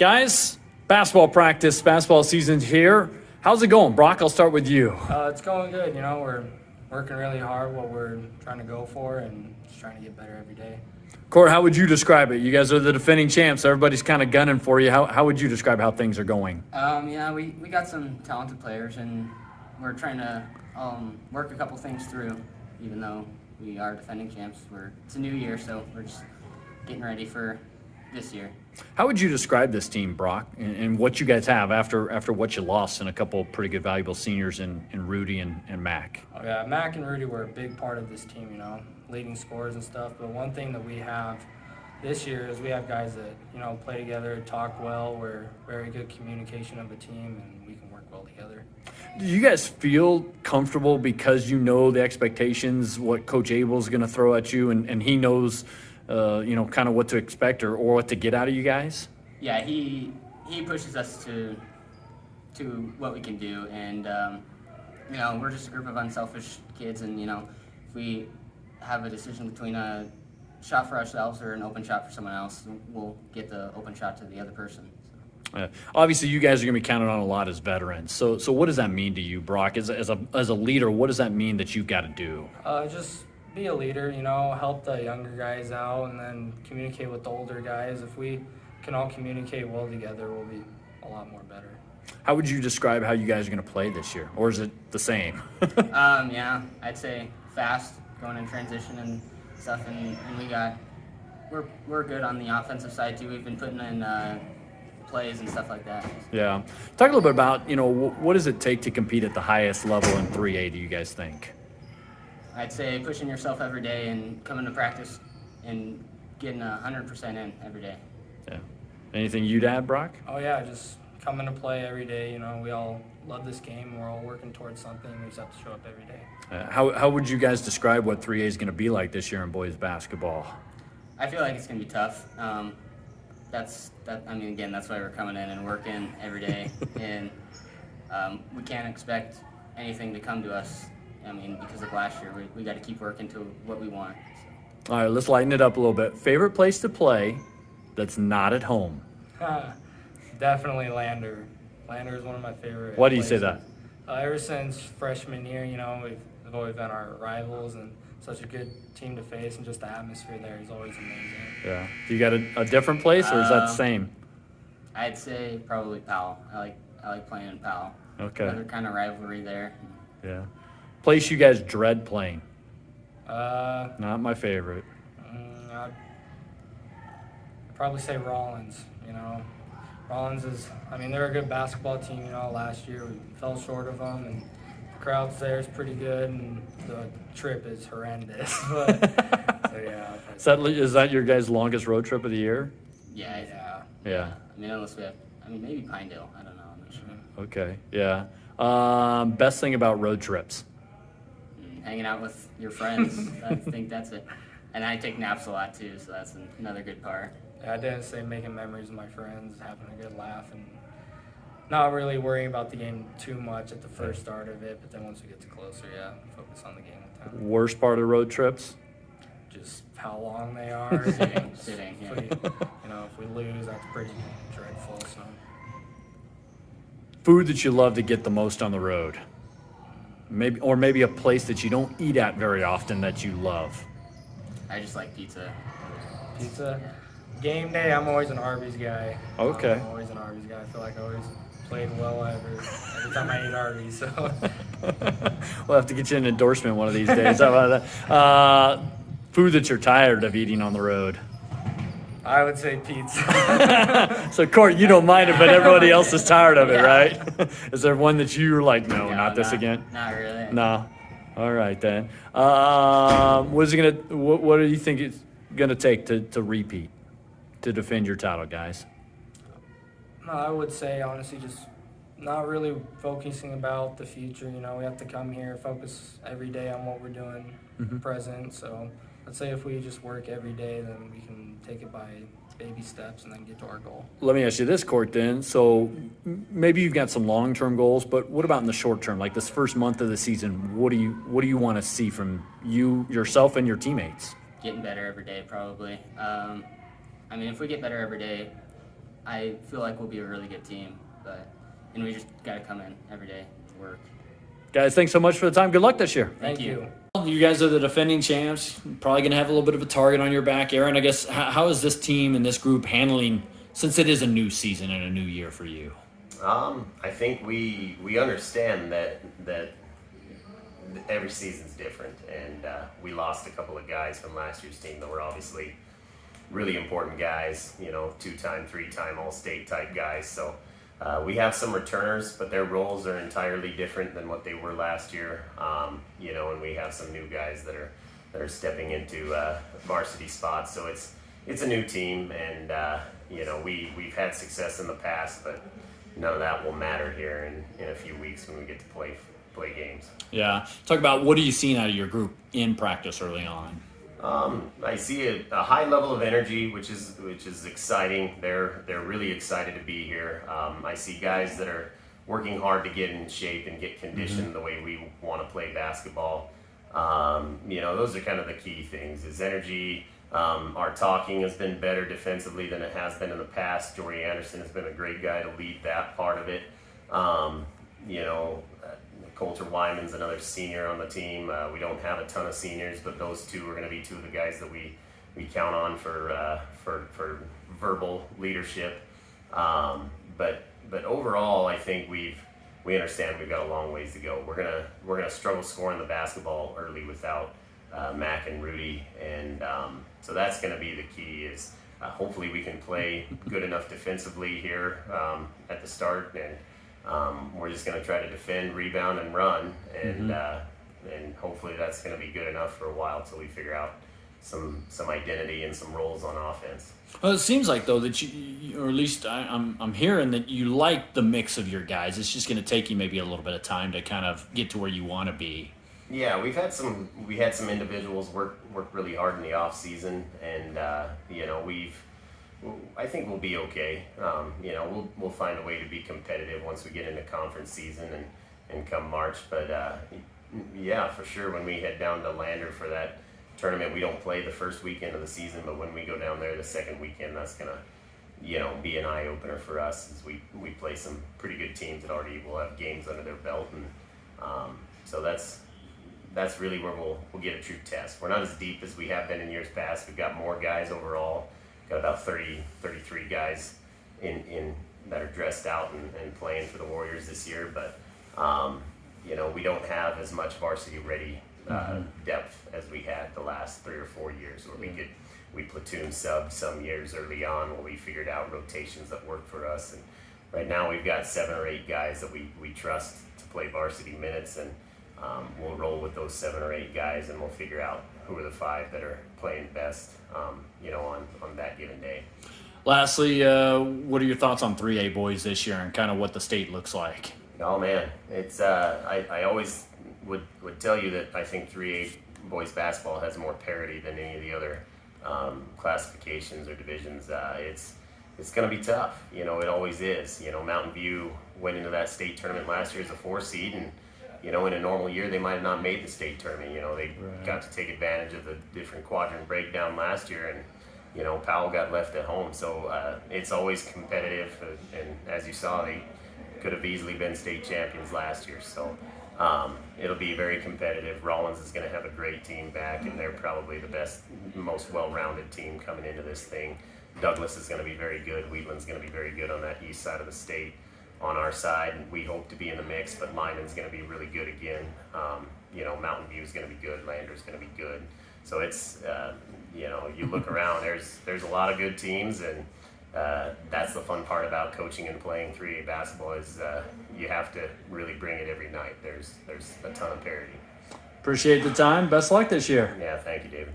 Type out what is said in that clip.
Guys, basketball practice, basketball season's here. How's it going? Brock, I'll start with you. It's going good. We're working really hard what we're trying to go for and just trying to get better every day. Court, how would you describe it? You guys are the defending champs. Everybody's kind of gunning for you. How would you describe how things are going? We got some talented players, and we're trying to work a couple things through, even though we are defending champs. It's a new year, so we're just getting ready for this year. How would you describe this team, Brock, and what you guys have after what you lost and a couple pretty good valuable seniors in Rudy and Mac? Oh, yeah, Mac and Rudy were a big part of this team, leading scorers and stuff. But one thing that we have this year is we have guys that, play together, talk well. We're very good communication of a team, and we can work well together. Do you guys feel comfortable because you know the expectations, what Coach Abel's going to throw at you, and he knows kind of what to expect or what to get out of you guys? Yeah, he pushes us to what we can do, and we're just a group of unselfish kids, and if we have a decision between a shot for ourselves or an open shot for someone else, we'll get the open shot to the other person. Obviously, you guys are going to be counted on a lot as veterans. So what does that mean to you, Brock? As a leader, what does that mean that you've got to do? Just be a leader, help the younger guys out, and then communicate with the older guys. If we can all communicate well together, we'll be a lot more better. How would you describe how you guys are going to play this year, or is it the same? I'd say fast, going in transition and stuff, and we're good on the offensive side too. We've been putting in plays and stuff like that. Yeah. Talk a little bit about, what does it take to compete at the highest level in 3A, do you guys think? I'd say pushing yourself every day and coming to practice and getting 100% in every day. Yeah. Anything you'd add, Brock? Oh, yeah, just coming to play every day. We all love this game. We're all working towards something. We just have to show up every day. How would you guys describe what 3A is going to be like this year in boys basketball? I feel like it's going to be tough. That's why we're coming in and working every day. And we can't expect anything to come to us. Because of last year, we got to keep working to what we want. So. All right, let's lighten it up a little bit. Favorite place to play that's not at home? Definitely Lander. Lander is one of my favorite. Why do you places. say that? Ever since freshman year, we've always been our rivals and such a good team to face, and just the atmosphere there is always amazing. Yeah. Do you got a different place, or is that the same? I'd say probably Powell. I like playing in Powell. Okay. Another kind of rivalry there. Yeah. Place you guys dread playing? Not my favorite. I'd probably say Rollins. Rollins is, they're a good basketball team. Last year we fell short of them, and the crowds there is pretty good, and the trip is horrendous. But, so yeah. Is that your guys' longest road trip of the year? Yeah. Unless we have, maybe Pinedale. I don't know. I'm not sure. Okay. Yeah. Best thing about road trips? Hanging out with your friends. I think that's it. And I take naps a lot too, so that's another good part. Yeah, I didn't say making memories with my friends, having a good laugh, and not really worrying about the game too much at the first start of it, but then once we get to closer, focus on the game with them. Worst part of road trips? Just how long they are. Sitting. Yeah. If we lose, that's pretty dreadful. So. Food that you love to get the most on the road? Maybe a place that you don't eat at very often that you love? I just like pizza. Pizza? Game day, I'm always an Arby's guy. Okay. I'm always an Arby's guy. I feel like I always played well every time I ate Arby's. So. We'll have to get you an endorsement one of these days. How about that? Food that you're tired of eating on the road? I would say pizza. So, Court, you don't mind it, but everybody else is tired of it, right? Is there one that you're like, no, not this again? Not really. No. All right, then. What do you think it's going to take to repeat, to defend your title, guys? No, I would say, honestly, just not really focusing about the future. We have to come here, focus every day on what we're doing present. So I'd say if we just work every day, then we can take it by baby steps and then get to our goal. Let me ask you this, Court, then. So maybe you've got some long-term goals, but what about in the short term? Like this first month of the season, what do you want to see from you, yourself, and your teammates? Getting better every day, probably. If we get better every day, I feel like we'll be a really good team, and we just got to come in every day, work. Guys, thanks so much for the time. Good luck this year. Thank you. You guys are the defending champs. Probably going to have a little bit of a target on your back. Aaron, I guess, how is this team and this group handling, since it is a new season and a new year for you? I think we understand that every season's different, and we lost a couple of guys from last year's team that were obviously really important guys, 2-time, 3-time All-State type guys. So we have some returners, but their roles are entirely different than what they were last year. And we have some new guys that are stepping into varsity spots. So it's a new team, and we've had success in the past, but none of that will matter here in a few weeks when we get to play games. Yeah. Talk about what are you seeing out of your group in practice early on? I see a high level of energy, which is exciting. They're really excited to be here. I see guys that are working hard to get in shape and get conditioned the way we want to play basketball. Those are kind of the key things. Is energy. Our talking has been better defensively than it has been in the past. Jory Anderson has been a great guy to lead that part of it. Coulter Wyman's another senior on the team. We don't have a ton of seniors, but those two are going to be two of the guys that we count on for verbal leadership. But overall, I think we understand we've got a long ways to go. We're gonna struggle scoring the basketball early without Mac and Rudy, and so that's going to be the key. Is hopefully we can play good enough defensively here at the start, and we're just going to try to defend, rebound, and run, and hopefully that's going to be good enough for a while till we figure out some identity and some roles on offense. Well, it seems like, though, that you or at least I'm hearing that you like the mix of your guys. It's just going to take you maybe a little bit of time to kind of get to where you want to be. Yeah, we had some individuals work really hard in the off season, and I think we'll be okay. We'll find a way to be competitive once we get into conference season and come March. But for sure, when we head down to Lander for that tournament, we don't play the first weekend of the season, but when we go down there the second weekend, that's gonna be an eye opener for us, as we play some pretty good teams that already will have games under their belt, and so that's really where we'll get a true test. We're not as deep as we have been in years past. We've got more guys overall. Got about 33 guys in that are dressed out and playing for the Warriors this year, but we don't have as much varsity ready depth as we had the last 3 or 4 years, where we platoon sub some years early on where we figured out rotations that worked for us. And right now we've got 7 or 8 guys that we trust to play varsity minutes, and we'll roll with those 7 or 8 guys, and we'll figure out who are the 5 that are playing best, on that given day. Lastly, what are your thoughts on 3A boys this year and kind of what the state looks like? Oh man, it's I always would tell you that I think 3A boys basketball has more parity than any of the other classifications or divisions. It's going to be tough. It always is. Mountain View went into that state tournament last year as a 4 seed, and in a normal year, they might have not made the state tournament. They got to take advantage of the different quadrant breakdown last year, and Powell got left at home. So it's always competitive, and as you saw, they could have easily been state champions last year. So it'll be very competitive. Rollins is going to have a great team back, and they're probably the best, most well-rounded team coming into this thing. Douglas is going to be very good. Wheatland's going to be very good on that east side of the state. On our side, we hope to be in the mix, but Lyman's going to be really good again. Mountain View is going to be good. Lander's going to be good. So it's, you look around, there's a lot of good teams, and that's the fun part about coaching and playing 3A basketball is you have to really bring it every night. There's a ton of parity. Appreciate the time. Best luck this year. Yeah, thank you, David.